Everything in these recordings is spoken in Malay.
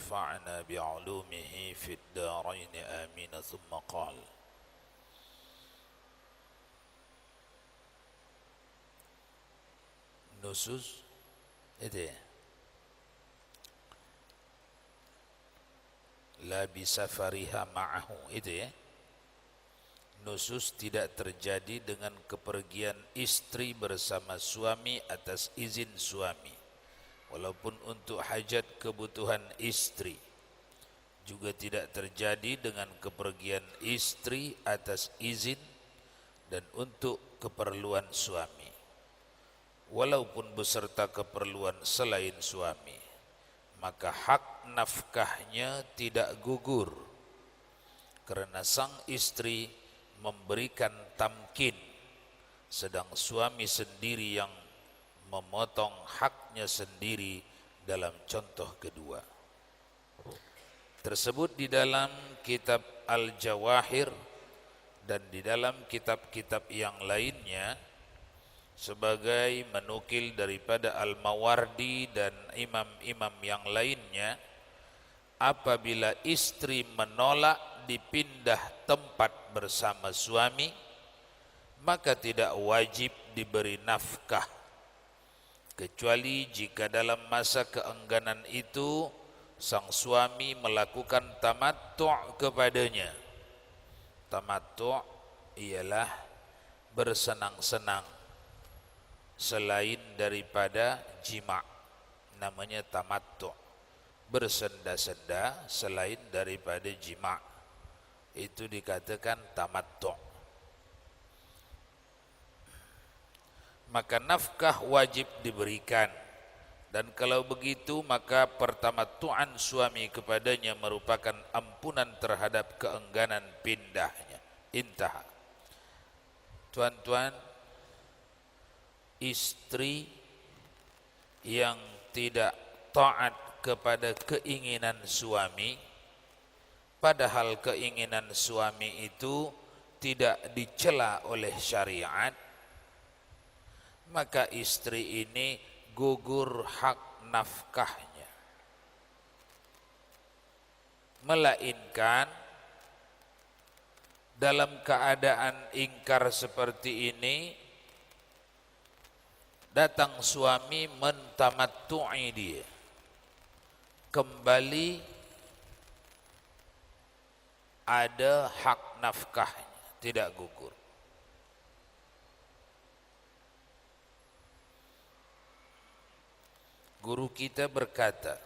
ونفعنا بعلومه في الدارين آمين. ثم قال: nusus itu ya, la bisafariha ma'ahu, itu ya, nusus tidak terjadi dengan kepergian istri bersama suami atas izin suami, walaupun untuk hajat kebutuhan istri. Juga tidak terjadi dengan kepergian istri atas izin dan untuk keperluan suami, walaupun beserta keperluan selain suami. Maka hak nafkahnya tidak gugur, karena sang istri memberikan tamkin, sedang suami sendiri yang memotong haknya sendiri dalam contoh kedua. Tersebut di dalam kitab Al-Jawahir dan di dalam kitab-kitab yang lainnya, sebagai menukil daripada Al-Mawardi dan imam-imam yang lainnya, apabila istri menolak dipindah tempat bersama suami, maka tidak wajib diberi nafkah, kecuali jika dalam masa keengganan itu sang suami melakukan tamattu' kepadanya. Tamattu' ialah bersenang-senang selain daripada jima', namanya tamattu'. Bersenda-senda selain daripada jima', itu dikatakan tamattu'. Maka nafkah wajib diberikan, dan kalau begitu maka pertamattu'an suami kepadanya merupakan ampunan terhadap keengganan pindahnya. Intah. Tuan-tuan, istri yang tidak taat kepada keinginan suami, padahal keinginan suami itu tidak dicela oleh syariat, maka istri ini gugur hak nafkahnya. Melainkan dalam keadaan ingkar seperti ini, datang suami mentamattu'i dia, kembali ada hak nafkahnya, tidak gugur. Guru kita berkata,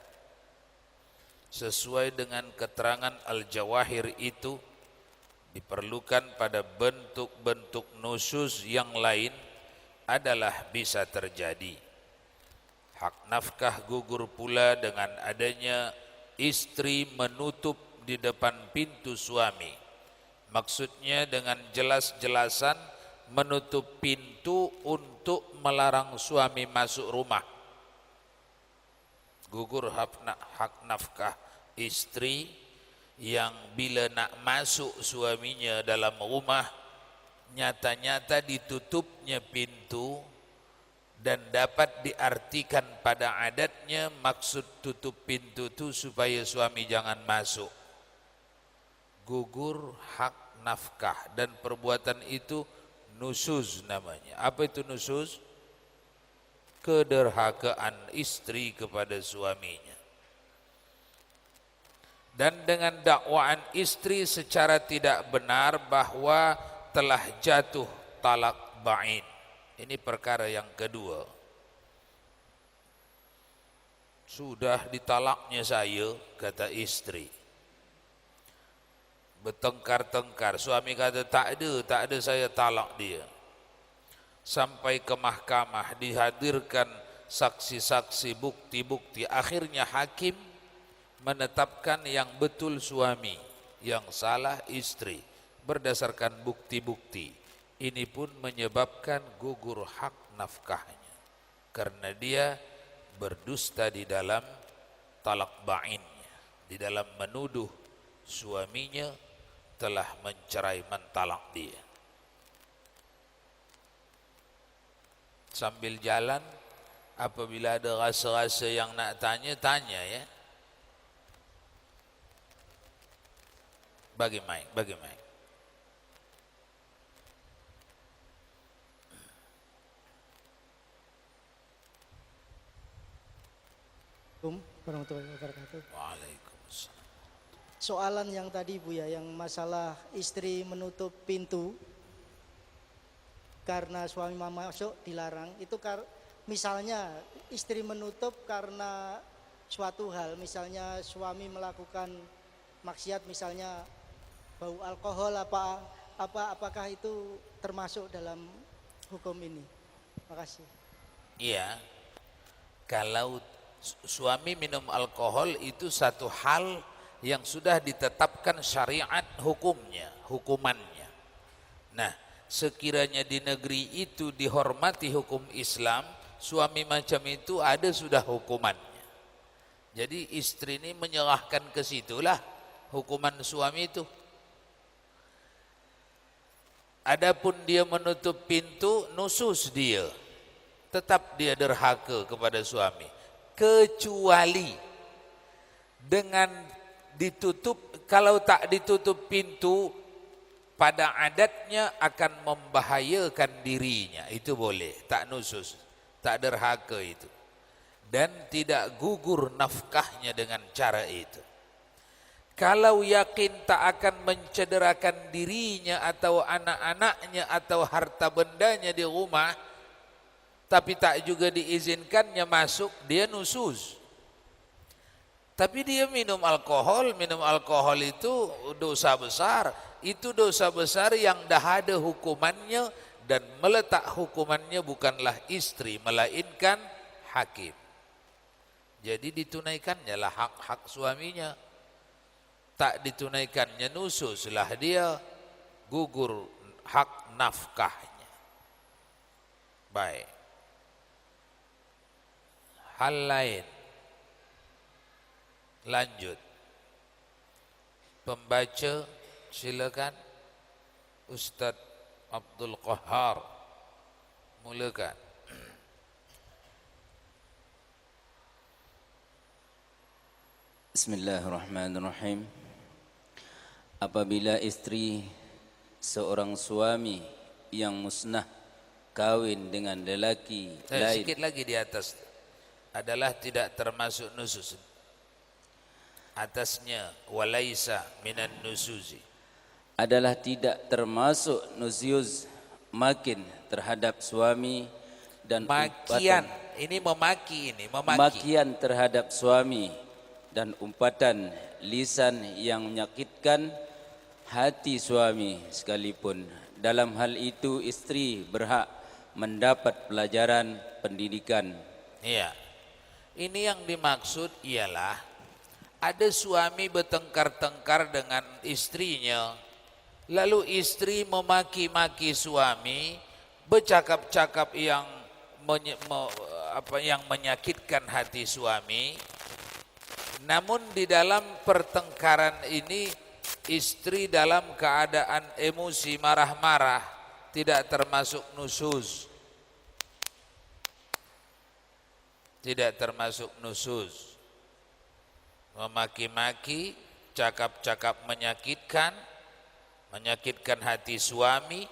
sesuai dengan keterangan Al-Jawahir itu, diperlukan pada bentuk-bentuk nusus yang lain adalah bisa terjadi. Hak nafkah gugur pula dengan adanya istri menutup di depan pintu suami. Maksudnya dengan jelas-jelasan menutup pintu untuk melarang suami masuk rumah. Gugur hak nafkah istri yang bila nak masuk suaminya dalam rumah, nyata-nyata ditutupnya pintu, dan dapat diartikan pada adatnya maksud tutup pintu itu supaya suami jangan masuk. Gugur hak nafkah, dan perbuatan itu nusuz namanya. Apa itu nusuz? Kederhakaan istri kepada suaminya. Dan dengan dakwaan istri secara tidak benar bahwa telah jatuh talak ba'in. Ini perkara yang kedua. Sudah ditalaknya saya, kata istri. Bertengkar-tengkar, suami kata tak ada saya talak dia. Sampai ke mahkamah, dihadirkan saksi-saksi, bukti-bukti. Akhirnya hakim menetapkan yang betul suami, yang salah istri, berdasarkan bukti-bukti. Ini pun menyebabkan gugur hak nafkahnya, karena dia berdusta di dalam talak ba'innya, di dalam menuduh suaminya telah mencerai mentalak dia. Sambil jalan, apabila ada rasa-rasa yang nak tanya, tanya ya. Bagi mic, bagi mic. Warahmatullahi wabarakatuh. Waalaikumsalam. Soalan yang tadi Bu ya, yang masalah istri menutup pintu karena suami masuk dilarang, itu misalnya istri menutup karena suatu hal, misalnya suami melakukan maksiat, misalnya bau alkohol apakah itu termasuk dalam hukum ini? Makasih. Iya, kalau suami minum alkohol itu satu hal yang sudah ditetapkan syariat hukumannya. Nah, sekiranya di negeri itu dihormati hukum Islam, suami macam itu ada sudah hukumannya. Jadi istri ini menyerahkan ke situlah hukuman suami itu. Adapun dia menutup pintu, nusus dia, tetap dia derhaka kepada suami, kecuali dengan ditutup. Kalau tak ditutup pintu, pada adatnya akan membahayakan dirinya, itu boleh, tak nusus, tak derhaka itu, dan tidak gugur nafkahnya dengan cara itu. Kalau yakin tak akan mencederakan dirinya atau anak-anaknya atau harta bendanya di rumah, tapi tak juga diizinkannya masuk, dia nusus. Tapi dia minum alkohol itu dosa besar. Itu dosa besar yang dah ada hukumannya, dan meletak hukumannya bukanlah istri, melainkan hakim. Jadi ditunaikannya lah hak-hak suaminya. Tak ditunaikannya, nususlah dia, gugur hak nafkahnya. Baik. Hal lain. Lanjut. Pembaca silakan. Ustaz Abdul Qahar, mulakan. Bismillahirrahmanirrahim. Apabila istri seorang suami yang musnah kawin dengan lelaki lain, Sikit lagi di atas, adalah tidak termasuk nusus. Atasnya walaisa minan nusuzi, adalah tidak termasuk nusyuz, makin terhadap suami dan makian. umpatan, Ini memaki, makian terhadap suami dan umpatan lisan yang menyakitkan hati suami sekalipun. Dalam hal itu istri berhak mendapat pelajaran pendidikan. Iya. Ini yang dimaksud ialah ada suami bertengkar-tengkar dengan istrinya, lalu istri memaki-maki suami, bercakap-cakap yang menyakitkan hati suami. Namun di dalam pertengkaran ini istri dalam keadaan emosi, marah-marah, tidak termasuk nusus. Tidak termasuk nusus. Memaki-maki, cakap-cakap menyakitkan hati suami.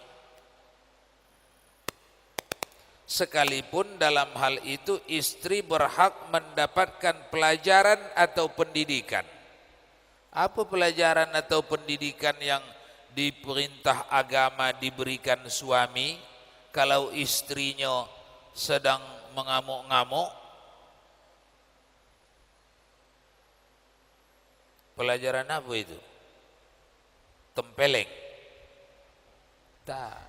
Sekalipun dalam hal itu istri berhak mendapatkan pelajaran atau pendidikan. Apa pelajaran atau pendidikan yang diperintah agama diberikan suami kalau istrinya sedang mengamuk-ngamuk? Pelajaran apa itu? Tempeleng? Tak.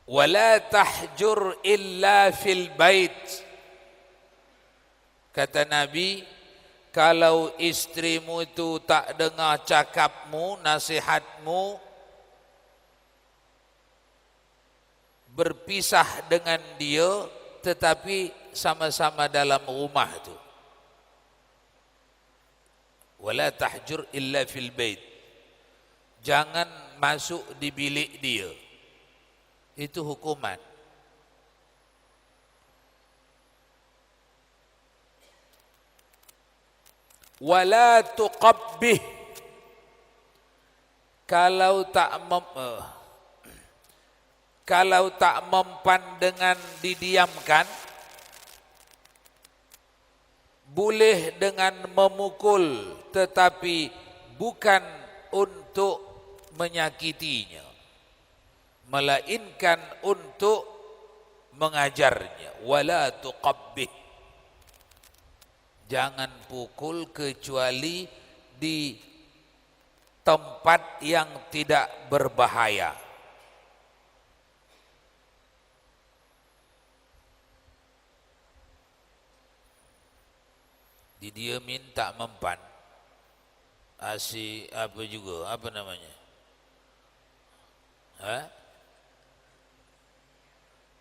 Wala tahjur illa fil bait. Kata Nabi, kalau istrimu itu tak dengar cakapmu, nasihatmu, berpisah dengan dia tetapi sama-sama dalam rumah itu. Wala tahjur illa fil bait. Jangan masuk di bilik dia. Itu hukuman. wala tuqabbih, kalau tak mempan dengan didiamkan, boleh dengan memukul tetapi bukan untuk menyakitinya, melainkan untuk mengajarnya. Wala tuqabbih, jangan pukul kecuali di tempat yang tidak berbahaya. Didiamin tak mempan, apa juga, apa namanya?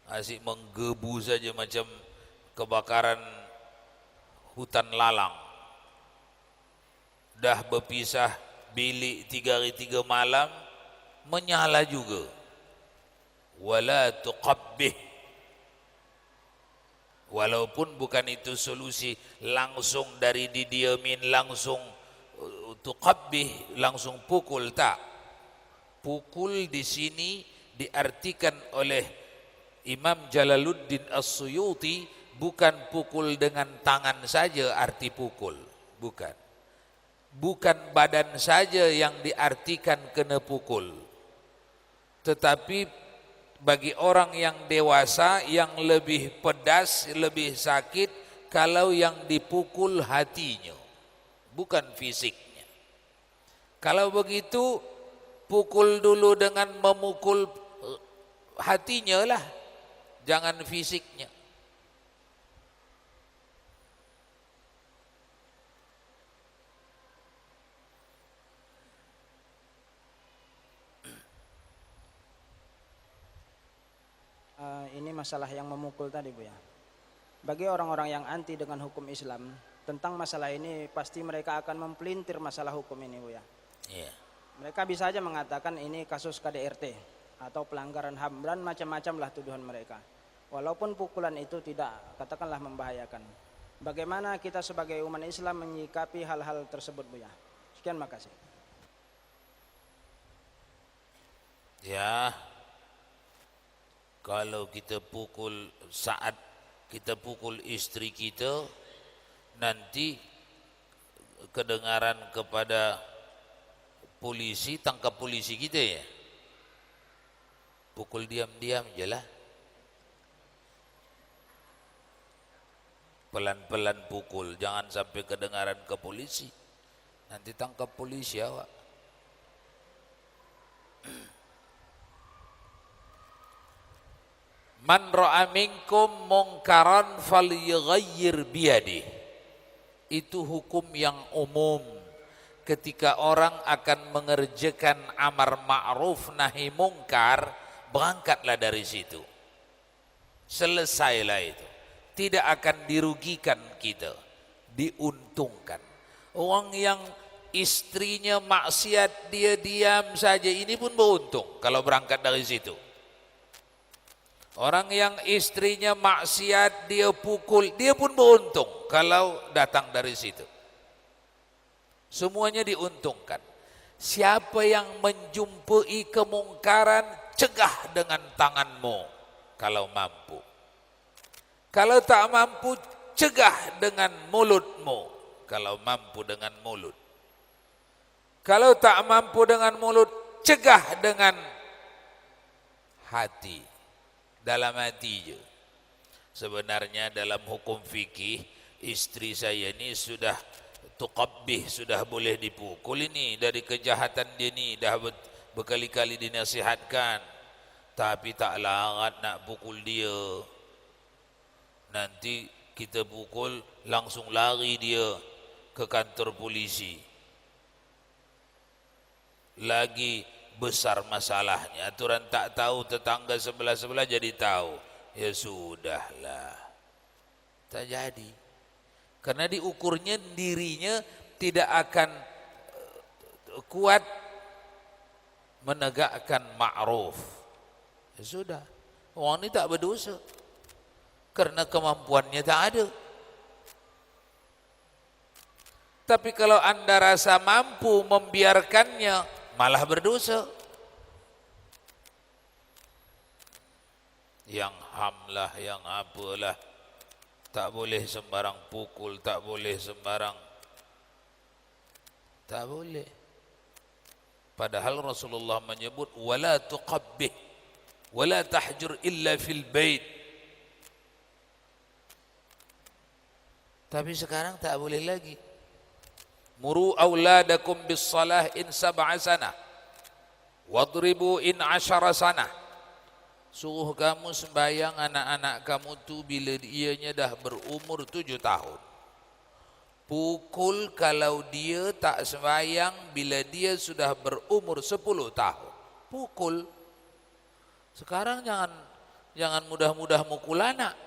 Asyik menggebu saja macam kebakaran hutan lalang. Dah berpisah bilik 3 hari 3 malam, menyala juga. Wala tuqabbih, walaupun bukan itu solusi langsung dari didiamin langsung tuqabbih, langsung pukul, tak. Pukul di sini diartikan oleh Imam Jalaluddin As-Suyuti bukan pukul dengan tangan saja arti pukul, bukan. Bukan badan saja yang diartikan kena pukul, tetapi bagi orang yang dewasa yang lebih pedas, lebih sakit kalau yang dipukul hatinya, bukan fisiknya. Kalau begitu pukul dulu dengan memukul hatinya lah, jangan fisiknya. Ini masalah yang memukul tadi, Bu ya. Bagi orang-orang yang anti dengan hukum Islam tentang masalah ini, pasti mereka akan mempelintir masalah hukum ini, Bu ya. Yeah. Mereka bisa aja mengatakan ini kasus KDRT atau pelanggaran HAM dan macam-macam lah tuduhan mereka. Walaupun pukulan itu tidak, katakanlah, membahayakan. Bagaimana kita sebagai umat Islam menyikapi hal-hal tersebut, Bu ya? Sekian, makasih. Ya, kalau kita pukul, saat kita pukul istri kita, nanti kedengaran kepada polisi, tangkap polisi kita ya. Pukul diam-diam je lah. Pelan-pelan pukul, jangan sampai kedengaran ke polisi. Nanti tangkap polisi awak. Man ra'a minkum mungkaran falyughayyir biyadihi. Itu hukum yang umum. Ketika orang akan mengerjakan amar ma'ruf nahi mungkar, berangkatlah dari situ. Selesailah itu. Tidak akan dirugikan kita, diuntungkan. Orang yang istrinya maksiat, dia diam saja, ini pun beruntung kalau berangkat dari situ. Orang yang istrinya maksiat, dia pukul, dia pun beruntung kalau datang dari situ. Semuanya diuntungkan. Siapa yang menjumpai kemungkaran, cegah dengan tanganmu kalau mampu. Kalau tak mampu, cegah dengan mulutmu kalau mampu dengan mulut. Kalau tak mampu dengan mulut, cegah dengan hati. Dalam hati je. Sebenarnya dalam hukum fikih, istri saya ini sudah tuqabbih, sudah boleh dipukul ini. Dari kejahatan dia ni dah berkali-kali dinasihatkan, tapi tak larat nak pukul dia. Nanti kita pukul, langsung lari dia ke kantor polisi. Lagi besar masalahnya. Aturan tak tahu, tetangga sebelah-sebelah jadi tahu. Ya sudahlah, tak jadi. Karena diukurnya dirinya tidak akan kuat menegakkan ma'ruf. Ya sudah, orang ini tak berdosa karena kemampuannya tak ada. Tapi kalau Anda rasa mampu membiarkannya, malah berdosa. Yang hamlah, yang apalah, tak boleh sembarang pukul, tak boleh sembarang, tak boleh. Padahal Rasulullah menyebut wala tuqabbih wala tahjur illa fil bait. Tapi sekarang tak boleh lagi. Muru auladakum bis salah in 7 sanah wadribu in 10 sanah. Suruh kamu sembahyang anak-anak kamu tu bila dianya dah berumur 7 tahun. Pukul kalau dia tak sembahyang bila dia sudah berumur 10 tahun. Pukul. Sekarang jangan mudah-mudah mukul anak.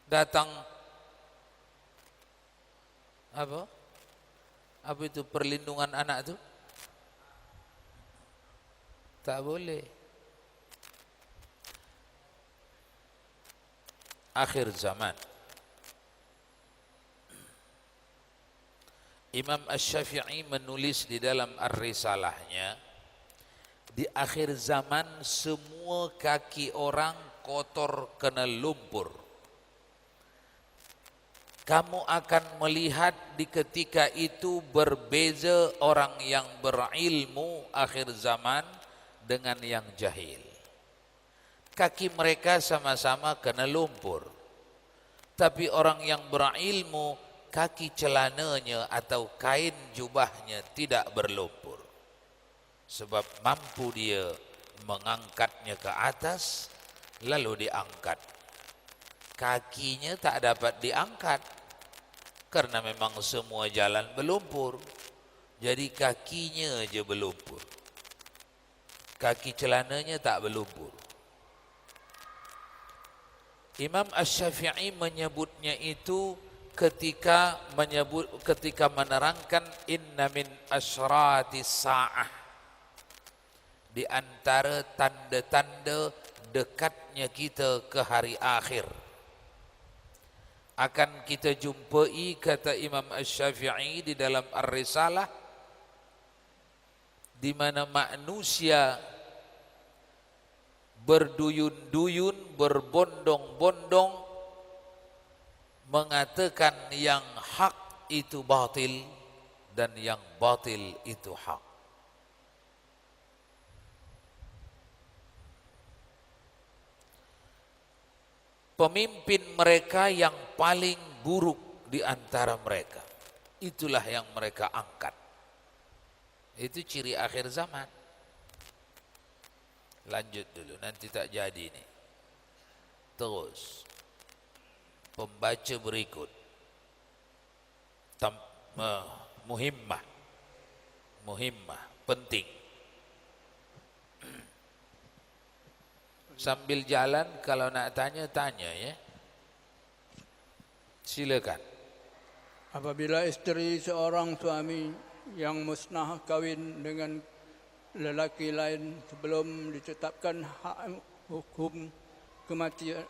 Datang apa itu perlindungan anak itu? Tak boleh. Akhir zaman. Imam Asy-Syafi'i menulis di dalam Ar-Risalahnya, di akhir zaman semua kaki orang kotor kena lumpur. Kamu akan melihat di ketika itu berbeza orang yang berilmu akhir zaman dengan yang jahil. Kaki mereka sama-sama kena lumpur. Tapi orang yang berilmu, kaki celananya atau kain jubahnya tidak berlumpur. Sebab mampu dia mengangkatnya ke atas, lalu diangkat. Kakinya tak dapat diangkat. Karena memang semua jalan berlumpur. Jadi kakinya aja berlumpur. Kaki celananya tak berlumpur. Imam Asy-Syafi'i menyebutnya itu ketika menerangkan inna min asyratis sa'ah. Di antara tanda-tanda dekatnya kita ke hari akhir. Akan kita jumpai, kata Imam Asy-Syafi'i di dalam Ar-Risalah, di mana manusia berduyun-duyun, berbondong-bondong mengatakan yang hak itu batil dan yang batil itu hak. Pemimpin mereka yang paling buruk di antara mereka, itulah yang mereka angkat. Itu ciri akhir zaman. Lanjut dulu, nanti tak jadi ini. Terus pembaca berikut, muhimmah, penting. Sambil jalan kalau nak tanya ya. Silakan. Apabila istri seorang suami yang musnah kawin dengan lelaki lain sebelum ditetapkan hak hukum kemestian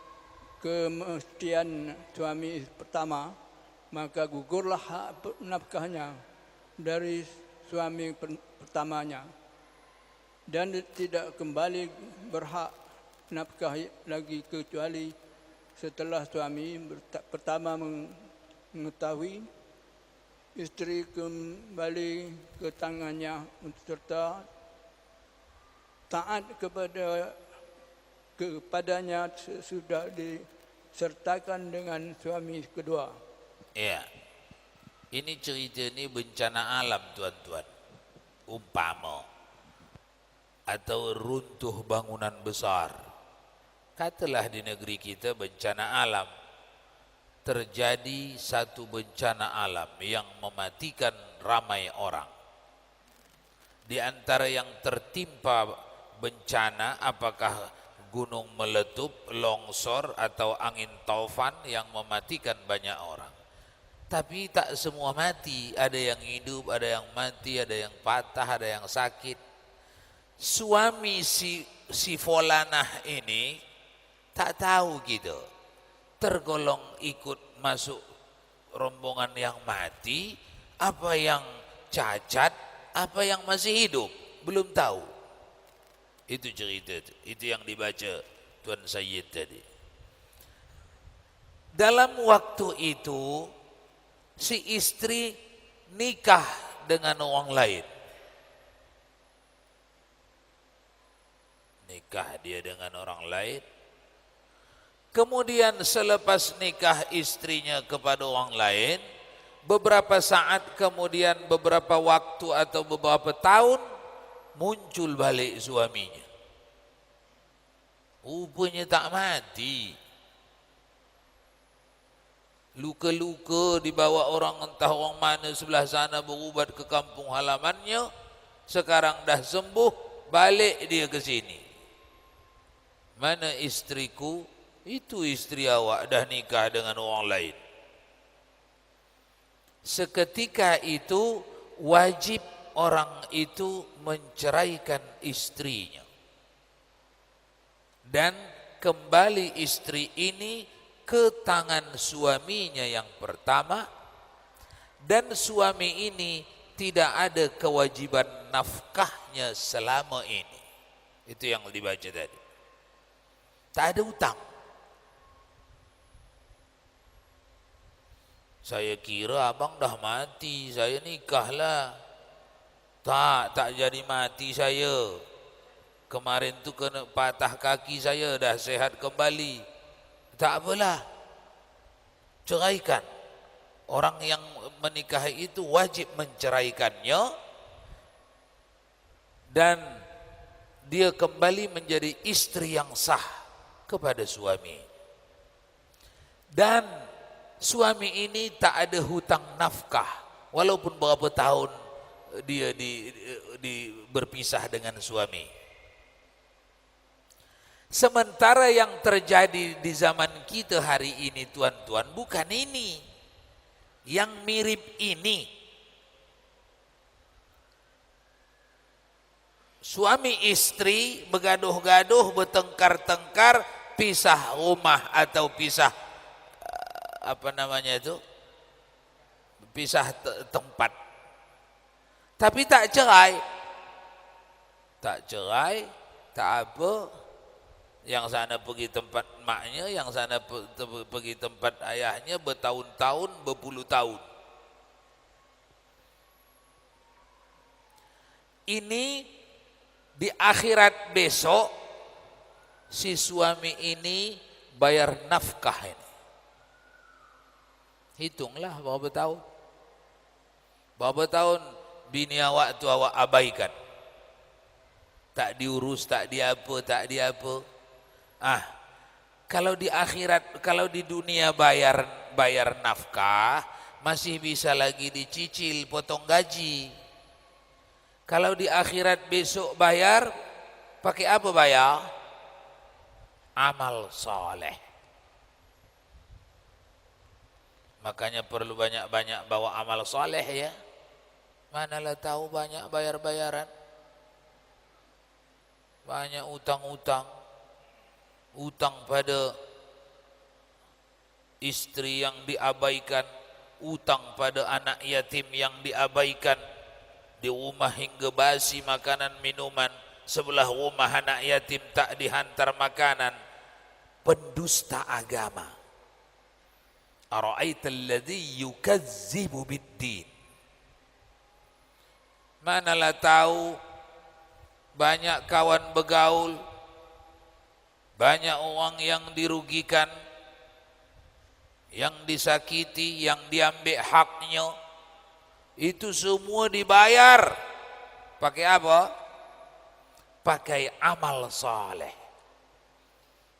suami pertama, maka gugurlah hak nafkahnya dari suami pertamanya dan tidak kembali berhak nafkah lagi kecuali setelah suami pertama mengetahui istri kembali ke tangannya serta taat kepadanya sudah disertakan dengan suami kedua. Ya, ini cerita ini bencana alam tuan-tuan, umpama atau runtuh bangunan besar. Katalah di negeri kita bencana alam, terjadi satu bencana alam yang mematikan ramai orang. Di antara yang tertimpa bencana, apakah gunung meletup, longsor atau angin taufan yang mematikan banyak orang. Tapi tak semua mati, ada yang hidup, ada yang mati, ada yang patah, ada yang sakit. Suami si Folanah ini tak tahu gitu, tergolong ikut masuk rombongan yang mati, apa yang cacat, apa yang masih hidup, belum tahu. Itu cerita itu yang dibaca Tuan Sayyid tadi. Dalam waktu itu si istri nikah dengan orang lain. Nikah dia dengan orang lain. Kemudian selepas nikah istrinya kepada orang lain, beberapa saat kemudian, beberapa waktu atau beberapa tahun, muncul balik suaminya. Rupanya tak mati. Luka-luka dibawa orang entah orang mana sebelah sana berubat ke kampung halamannya. Sekarang dah sembuh, balik dia ke sini. Mana istriku? Itu istri awak dah nikah dengan orang lain. Seketika itu wajib orang itu menceraikan istrinya. Dan kembali istri ini ke tangan suaminya yang pertama. Dan suami ini tidak ada kewajiban nafkahnya selama ini. Itu yang dibaca tadi. Tak ada hutang. Saya kira abang dah mati, saya nikahlah. Tak jadi mati saya. Kemarin tu kena patah kaki saya, dah sehat kembali. Tak apalah, ceraikan. Orang yang menikahi itu wajib menceraikannya. Dan dia kembali menjadi istri yang sah kepada suami. Dan suami ini tak ada hutang nafkah, walaupun berapa tahun dia berpisah dengan suami. Sementara yang terjadi di zaman kita hari ini, tuan-tuan, bukan ini. Yang mirip ini. Suami istri bergaduh-gaduh, bertengkar-tengkar, pisah rumah atau pisah pisah tempat. Tapi tak cerai. Tak cerai, tak apa. Yang sana pergi tempat maknya, yang sana pergi tempat ayahnya bertahun-tahun, berpuluh tahun. Ini di akhirat besok si suami ini bayar nafkah ini. Hitunglah berapa tahun. Berapa tahun bini awak tu awak abaikan. Tak diurus, tak diapa. Kalau di akhirat, kalau di dunia bayar nafkah, masih bisa lagi dicicil, potong gaji. Kalau di akhirat besok bayar, pakai apa bayar? Amal soleh. Makanya perlu banyak-banyak bawa amal soleh ya. Manalah tahu banyak bayar-bayaran. Banyak utang-utang. Utang pada istri yang diabaikan. Utang pada anak yatim yang diabaikan. Di rumah hingga basi makanan minuman. Sebelah rumah anak yatim tak dihantar makanan. Pendusta agama. Ara'aital ladzi yukazzibu biddin. Manalah tahu banyak kawan begaul, banyak orang yang dirugikan, yang disakiti, yang diambil haknya. Itu semua dibayar. Pakai apa? Pakai amal saleh.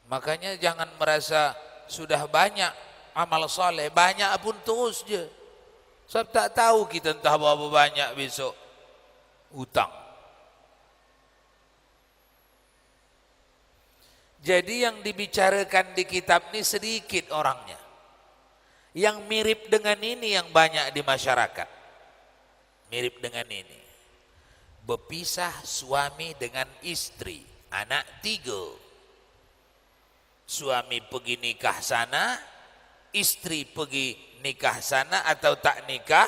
Makanya jangan merasa sudah banyak amal soleh, banyak pun terus je. Sebab tak tahu kita entah berapa banyak besok hutang. Jadi yang dibicarakan di kitab ini sedikit orangnya. Yang mirip dengan ini yang banyak di masyarakat. Mirip dengan ini. Berpisah suami dengan istri, anak 3. Suami pergi nikah sana, istri pergi nikah sana atau tak nikah?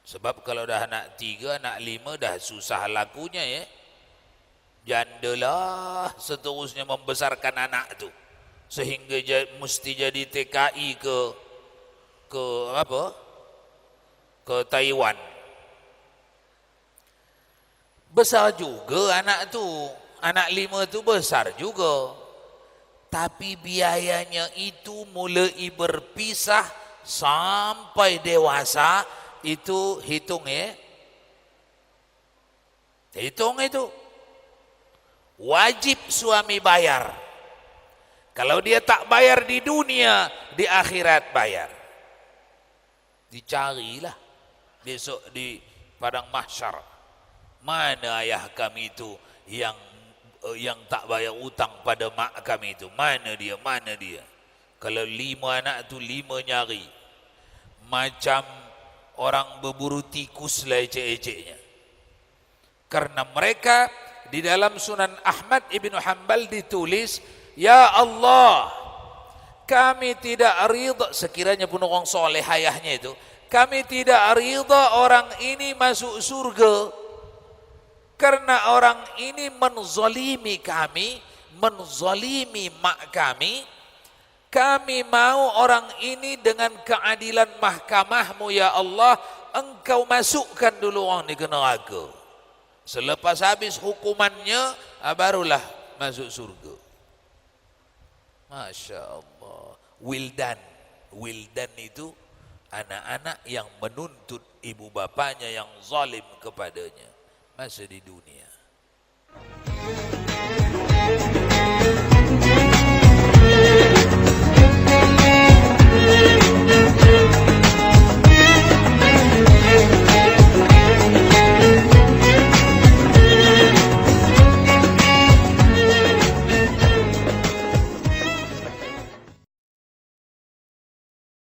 Sebab kalau dah anak 3, anak 5 dah susah lakunya ya. Jandalah seterusnya membesarkan anak tu sehingga mesti jadi TKI ke apa? Ke Taiwan. Besar juga anak tu. Anak 5 tu besar juga. Tapi biayanya itu mulai berpisah sampai dewasa itu hitung ya. Hitung itu. Wajib suami bayar. Kalau dia tak bayar di dunia, di akhirat bayar. Dicarilah besok di padang mahsyar. Mana ayah kami itu yang tak bayar utang pada mak kami itu? Mana dia? Mana dia? Kalau 5 anak tu 5 nyari. Macam orang berburu tikus lah ecek-eceknya. Karena mereka di dalam Sunan Ahmad Ibn Hanbal ditulis, ya Allah, kami tidak ridha, sekiranya pun orang soleh ayahnya itu, kami tidak ridha orang ini masuk surga karena orang ini menzalimi kami, menzalimi mak kami. Kami mau orang ini dengan keadilan mahkamahmu ya Allah, engkau masukkan dulu orang ini ke neraka. Selepas habis hukumannya, barulah masuk surga. Masya Allah. Wildan. Wildan itu anak-anak yang menuntut ibu bapanya yang zalim kepadanya masa di dunia.